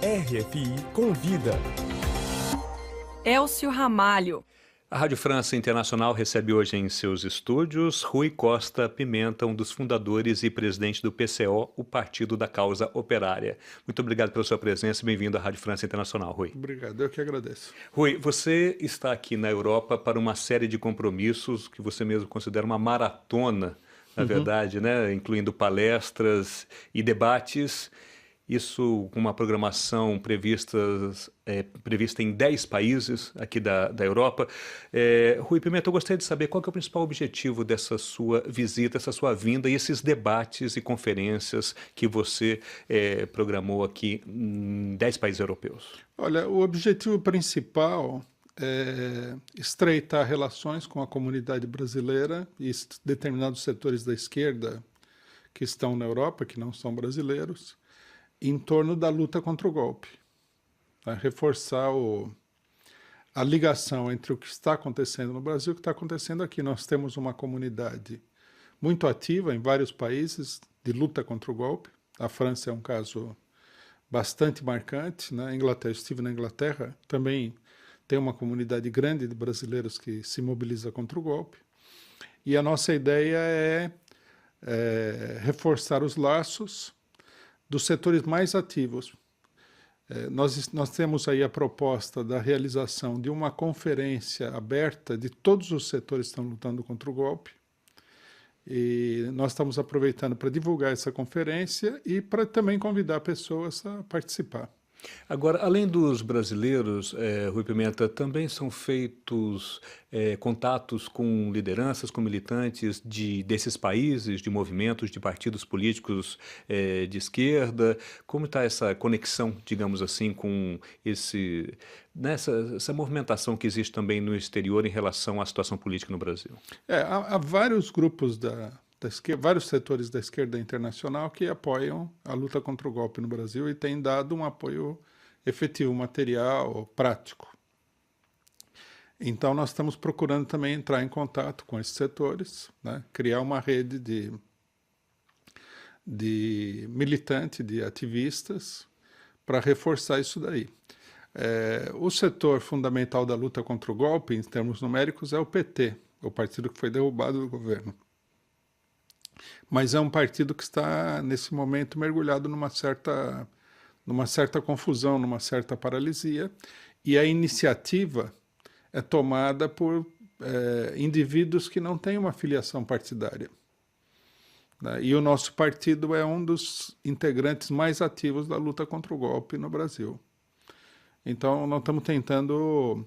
RFI Convida. Elcio Ramalho. A Rádio França Internacional recebe hoje em seus estúdios Rui Costa Pimenta, um dos fundadores e presidente do PCO, o Partido da Causa Operária. Muito obrigado pela sua presença e bem-vindo à Rádio França Internacional, Rui. Obrigado, eu que agradeço. Rui, você está aqui na Europa para uma série de compromissos que você mesmo considera uma maratona, na verdade, né? Incluindo palestras e debates. Isso com uma programação prevista em 10 países aqui da Europa. Rui Pimenta, eu gostaria de saber qual que é o principal objetivo dessa sua visita, essa sua vinda e esses debates e conferências que você programou aqui em 10 países europeus. Olha, o objetivo principal é estreitar relações com a comunidade brasileira e determinados setores da esquerda que estão na Europa, que não são brasileiros, em torno da luta contra o golpe. Reforçar a ligação entre o que está acontecendo no Brasil e o que está acontecendo aqui. Nós temos uma comunidade muito ativa em vários países de luta contra o golpe. A França é um caso bastante marcante, né? Eu estive na Inglaterra, também tem uma comunidade grande de brasileiros que se mobiliza contra o golpe. E a nossa ideia é reforçar os laços dos setores mais ativos. Nós temos aí a proposta da realização de uma conferência aberta de todos os setores que estão lutando contra o golpe. E nós estamos aproveitando para divulgar essa conferência e para também convidar pessoas a participar. Agora, além dos brasileiros, Rui Pimenta, também são feitos contatos com lideranças, com militantes desses países, de movimentos, de partidos políticos de esquerda. Como está essa conexão, digamos assim, com essa movimentação que existe também no exterior em relação à situação política no Brasil? Há vários grupos vários setores da esquerda internacional que apoiam a luta contra o golpe no Brasil e têm dado um apoio efetivo, material, prático. Então, nós estamos procurando também entrar em contato com esses setores, né? Criar uma rede de militantes, de ativistas, para reforçar isso daí. O setor fundamental da luta contra o golpe, em termos numéricos, é o PT, o partido que foi derrubado do governo. Mas é um partido que está, nesse momento, mergulhado numa certa confusão, numa certa paralisia, e a iniciativa é tomada por indivíduos que não têm uma filiação partidária. Né? E o nosso partido é um dos integrantes mais ativos da luta contra o golpe no Brasil. Então, nós estamos tentando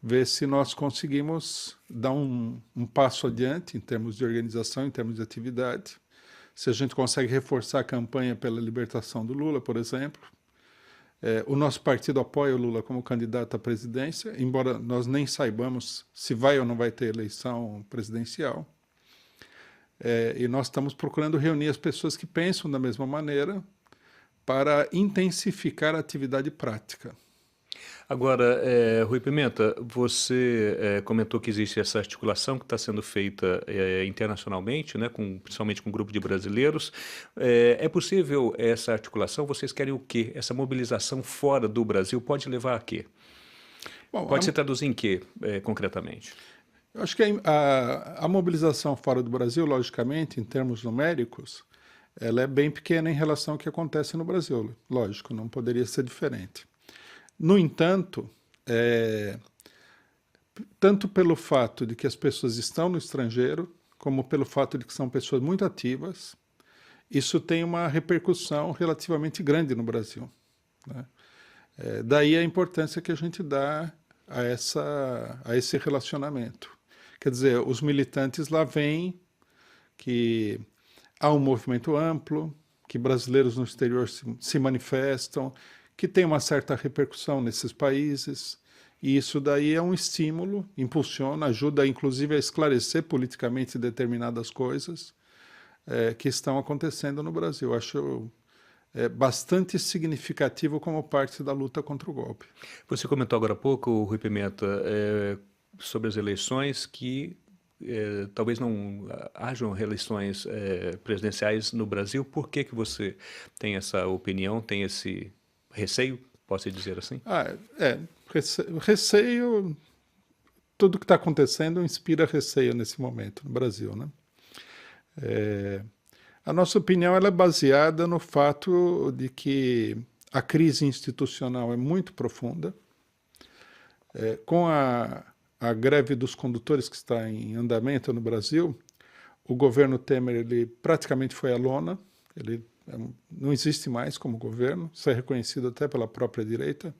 ver se nós conseguimos dar um passo adiante em termos de organização, em termos de atividade. Se a gente consegue reforçar a campanha pela libertação do Lula, por exemplo. O nosso partido apoia o Lula como candidato à presidência, embora nós nem saibamos se vai ou não vai ter eleição presidencial. E nós estamos procurando reunir as pessoas que pensam da mesma maneira para intensificar a atividade prática. Agora, Rui Pimenta, você comentou que existe essa articulação que está sendo feita internacionalmente, né, principalmente com um grupo de brasileiros. É possível essa articulação? Vocês querem o quê? Essa mobilização fora do Brasil pode levar a quê? Bom, pode se traduzir em quê, concretamente? Eu acho que a mobilização fora do Brasil, logicamente, em termos numéricos, ela é bem pequena em relação ao que acontece no Brasil. Lógico, não poderia ser diferente. No entanto, tanto pelo fato de que as pessoas estão no estrangeiro, como pelo fato de que são pessoas muito ativas, isso tem uma repercussão relativamente grande no Brasil. Né? Daí a importância que a gente dá a esse relacionamento. Quer dizer, os militantes lá veem que há um movimento amplo, que brasileiros no exterior se manifestam, que tem uma certa repercussão nesses países, e isso daí é um estímulo, impulsiona, ajuda inclusive a esclarecer politicamente determinadas coisas que estão acontecendo no Brasil. Acho bastante significativo como parte da luta contra o golpe. Você comentou agora há pouco, Rui Pimenta, sobre as eleições que talvez não hajam eleições presidenciais no Brasil. Por que você tem essa opinião, tem Receio, posso dizer assim? Receio, tudo que está acontecendo inspira receio nesse momento no Brasil, né? A nossa opinião ela é baseada no fato de que a crise institucional é muito profunda. Com a greve dos condutores que está em andamento no Brasil, o governo Temer ele praticamente foi à lona, ele não existe mais como governo, isso é reconhecido até pela própria direita.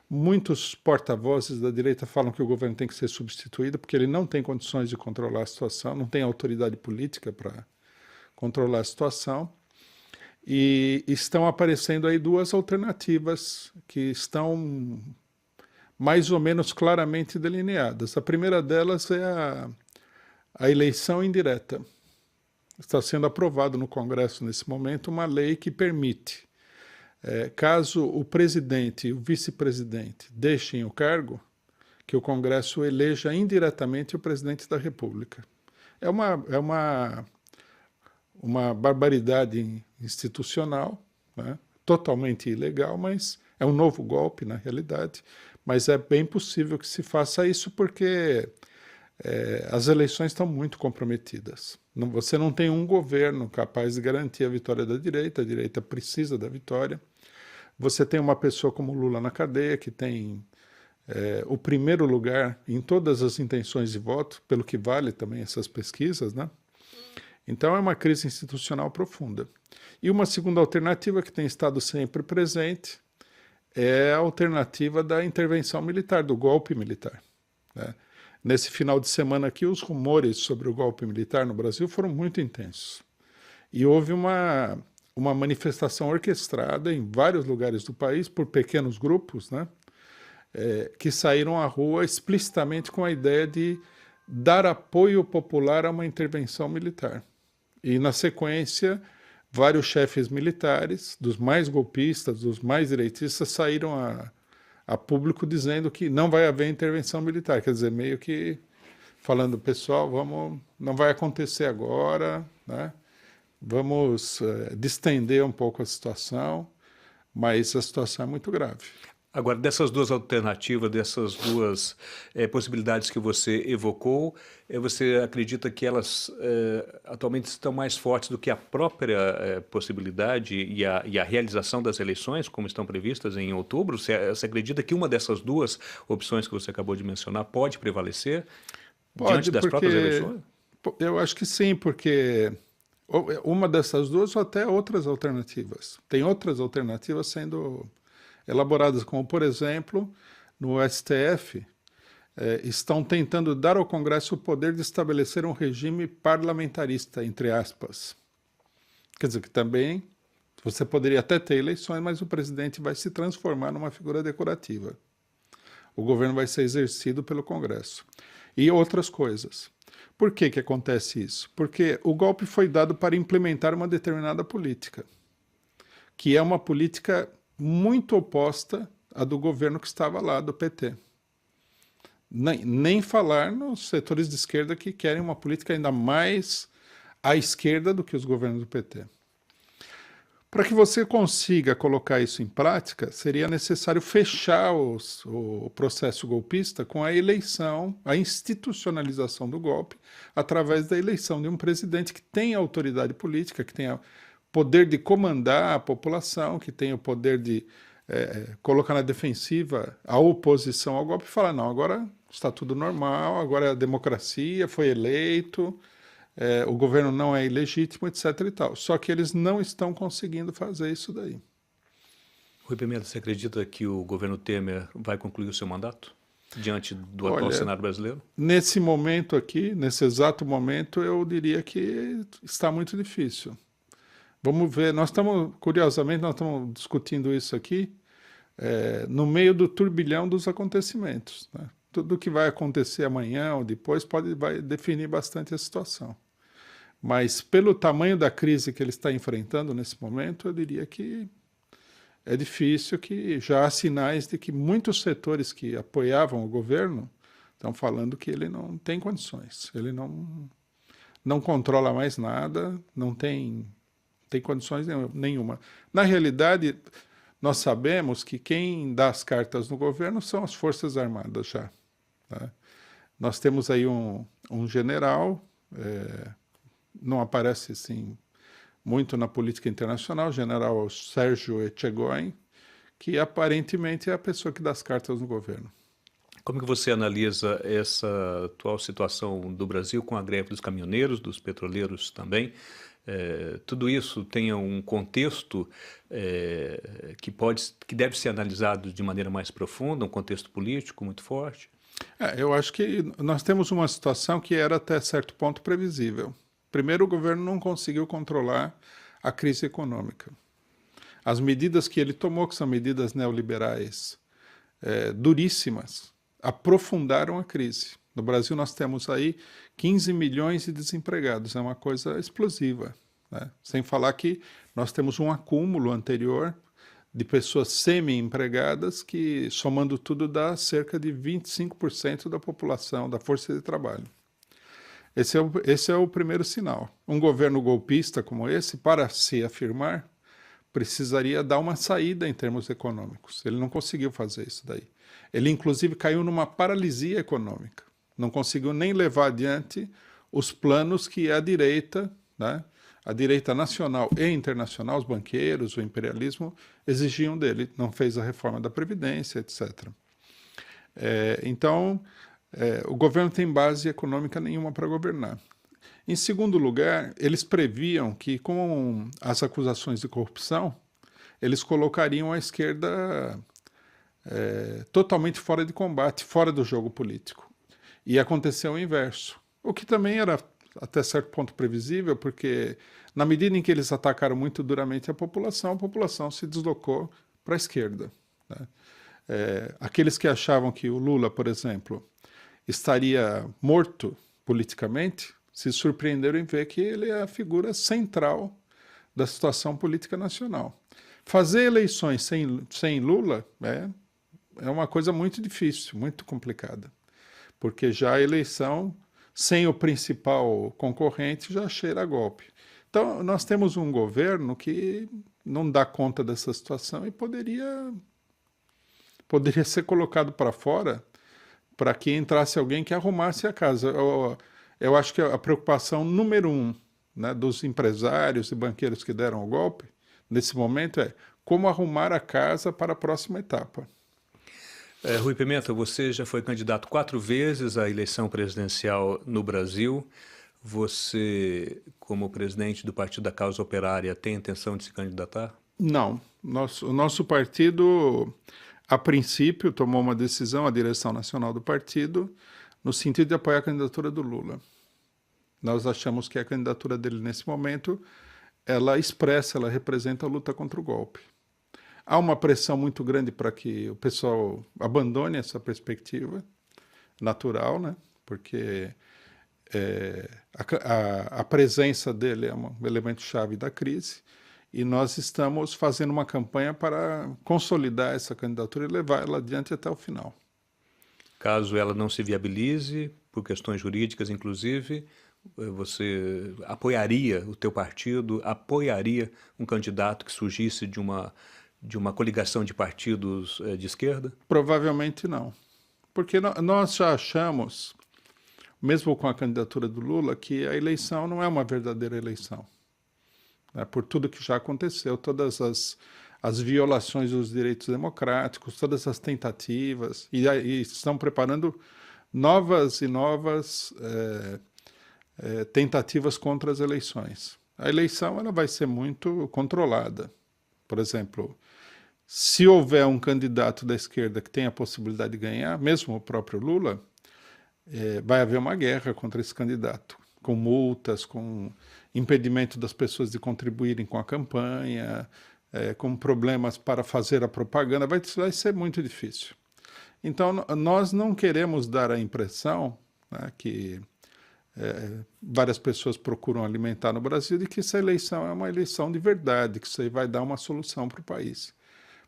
Muitos porta-vozes da direita falam que o governo tem que ser substituído porque ele não tem condições de controlar a situação, não tem autoridade política para controlar a situação. E estão aparecendo aí duas alternativas que estão mais ou menos claramente delineadas. A primeira delas é a eleição indireta. Está sendo aprovado no Congresso nesse momento uma lei que permite, caso o presidente e o vice-presidente deixem o cargo, que o Congresso eleja indiretamente o presidente da República. É uma barbaridade institucional, né? Totalmente ilegal, mas é um novo golpe na realidade. Mas é bem possível que se faça isso porque as eleições estão muito comprometidas. Você não tem um governo capaz de garantir a vitória da direita, a direita precisa da vitória. Você tem uma pessoa como Lula na cadeia, que tem o primeiro lugar em todas as intenções de voto, pelo que vale também essas pesquisas, né? Então é uma crise institucional profunda. E uma segunda alternativa que tem estado sempre presente é a alternativa da intervenção militar, do golpe militar, né? Nesse final de semana aqui, os rumores sobre o golpe militar no Brasil foram muito intensos. E houve uma manifestação orquestrada em vários lugares do país por pequenos grupos, né? Que saíram à rua explicitamente com a ideia de dar apoio popular a uma intervenção militar. E, na sequência, vários chefes militares, dos mais golpistas, dos mais direitistas, saíram a público dizendo que não vai haver intervenção militar. Quer dizer, meio que falando, pessoal, não vai acontecer agora, né? Vamos distender um pouco a situação, mas a situação é muito grave. Agora, dessas duas alternativas, dessas duas possibilidades que você evocou, você acredita que elas atualmente estão mais fortes do que a própria possibilidade e a realização das eleições, como estão previstas em outubro? Você acredita que uma dessas duas opções que você acabou de mencionar pode prevalecer diante das próprias eleições? Eu acho que sim, porque uma dessas duas ou até outras alternativas. Tem outras alternativas sendo elaboradas, como, por exemplo, no STF, estão tentando dar ao Congresso o poder de estabelecer um regime parlamentarista, entre aspas. Quer dizer, que também você poderia até ter eleições, mas o presidente vai se transformar numa figura decorativa. O governo vai ser exercido pelo Congresso. E outras coisas. Por que que acontece isso? Porque o golpe foi dado para implementar uma determinada política, que é uma política muito oposta à do governo que estava lá, do PT. Nem falar nos setores de esquerda que querem uma política ainda mais à esquerda do que os governos do PT. Para que você consiga colocar isso em prática, seria necessário fechar o processo golpista com a eleição, a institucionalização do golpe, através da eleição de um presidente que tenha autoridade política, que tenha poder de comandar a população, que tem o poder de colocar na defensiva a oposição ao golpe e falar, não, agora está tudo normal, agora é a democracia, foi eleito, o governo não é ilegítimo, etc. e tal. Só que eles não estão conseguindo fazer isso daí. Rui Pimenta, você acredita que o governo Temer vai concluir o seu mandato diante do atual cenário brasileiro? Nesse momento aqui, nesse exato momento, eu diria que está muito difícil. Vamos ver, curiosamente, nós estamos discutindo isso aqui no meio do turbilhão dos acontecimentos, né? Tudo que vai acontecer amanhã ou depois vai definir bastante a situação. Mas pelo tamanho da crise que ele está enfrentando nesse momento, eu diria que é difícil, que já há sinais de que muitos setores que apoiavam o governo estão falando que ele não tem condições, ele não controla mais nada, não tem condições nenhuma. Na realidade, nós sabemos que quem dá as cartas no governo são as Forças Armadas já. Tá? Nós temos aí um general, não aparece assim muito na política internacional, o general Sérgio Etchegoyen, que aparentemente é a pessoa que dá as cartas no governo. Como que você analisa essa atual situação do Brasil com a greve dos caminhoneiros, dos petroleiros também? Tudo isso tem um contexto que deve ser analisado de maneira mais profunda, um contexto político muito forte? Eu acho que nós temos uma situação que era até certo ponto previsível. Primeiro, o governo não conseguiu controlar a crise econômica. As medidas que ele tomou, que são medidas neoliberais duríssimas, aprofundaram a crise. No Brasil nós temos aí 15 milhões de desempregados, é uma coisa explosiva, né? Sem falar que nós temos um acúmulo anterior de pessoas semi-empregadas que, somando tudo, dá cerca de 25% da população, da força de trabalho. Esse é o primeiro sinal. Um governo golpista como esse, para se afirmar, precisaria dar uma saída em termos econômicos. Ele não conseguiu fazer isso daí. Ele, inclusive, caiu numa paralisia econômica. Não conseguiu nem levar adiante os planos que a direita, né, a direita nacional e internacional, os banqueiros, o imperialismo, exigiam dele. Não fez a reforma da Previdência, etc. Então, o governo tem base econômica nenhuma para governar. Em segundo lugar, eles previam que, com as acusações de corrupção, eles colocariam a esquerda totalmente fora de combate, fora do jogo político. E aconteceu o inverso, o que também era até certo ponto previsível, porque na medida em que eles atacaram muito duramente a população se deslocou para a esquerda, né? Aqueles que achavam que o Lula, por exemplo, estaria morto politicamente, se surpreenderam em ver que ele é a figura central da situação política nacional. Fazer eleições sem Lula é uma coisa muito difícil, muito complicada, porque já a eleição sem o principal concorrente já cheira a golpe. Então, nós temos um governo que não dá conta dessa situação e poderia ser colocado para fora para que entrasse alguém que arrumasse a casa. Eu acho que a preocupação número 1, né, dos empresários e banqueiros que deram o golpe, nesse momento, é como arrumar a casa para a próxima etapa. Rui Pimenta, você já foi candidato 4 vezes à eleição presidencial no Brasil. Você, como presidente do Partido da Causa Operária, tem intenção de se candidatar? Não. O nosso partido, a princípio, tomou uma decisão, a direção nacional do partido, no sentido de apoiar a candidatura do Lula. Nós achamos que a candidatura dele, nesse momento, ela representa a luta contra o golpe. Há uma pressão muito grande para que o pessoal abandone essa natural, né? Porque a presença dele é um elemento-chave da crise, e nós estamos fazendo uma campanha para consolidar essa candidatura e levar ela adiante até o final. Caso ela não se viabilize, por questões jurídicas inclusive, você apoiaria, o teu partido apoiaria um candidato que surgisse de uma coligação de partidos de esquerda? Provavelmente não. Porque nós já achamos, mesmo com a candidatura do Lula, que a eleição não é uma verdadeira eleição. Né? Por tudo que já aconteceu, todas as violações dos direitos democráticos, todas as tentativas, e estão preparando novas e novas tentativas contra as eleições. A eleição ela vai ser muito controlada. Por exemplo, se houver um candidato da esquerda que tenha a possibilidade de ganhar, mesmo o próprio Lula, vai haver uma guerra contra esse candidato, com multas, com impedimento das pessoas de contribuírem com a campanha, com problemas para fazer a propaganda, vai ser muito difícil. Então, nós não queremos dar a impressão, né, que várias pessoas procuram alimentar no Brasil, de que essa eleição é uma eleição de verdade, que isso aí vai dar uma solução para o país.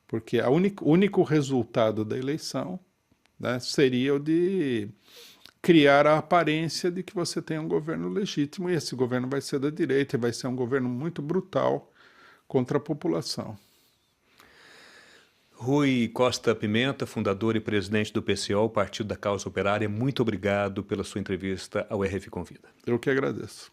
Porque o único resultado da eleição, né, seria o de criar a aparência de que você tem um governo legítimo, e esse governo vai ser da direita, e vai ser um governo muito brutal contra a população. Rui Costa Pimenta, fundador e presidente do PCO, Partido da Causa Operária, muito obrigado pela sua entrevista ao RF Convida. Eu que agradeço.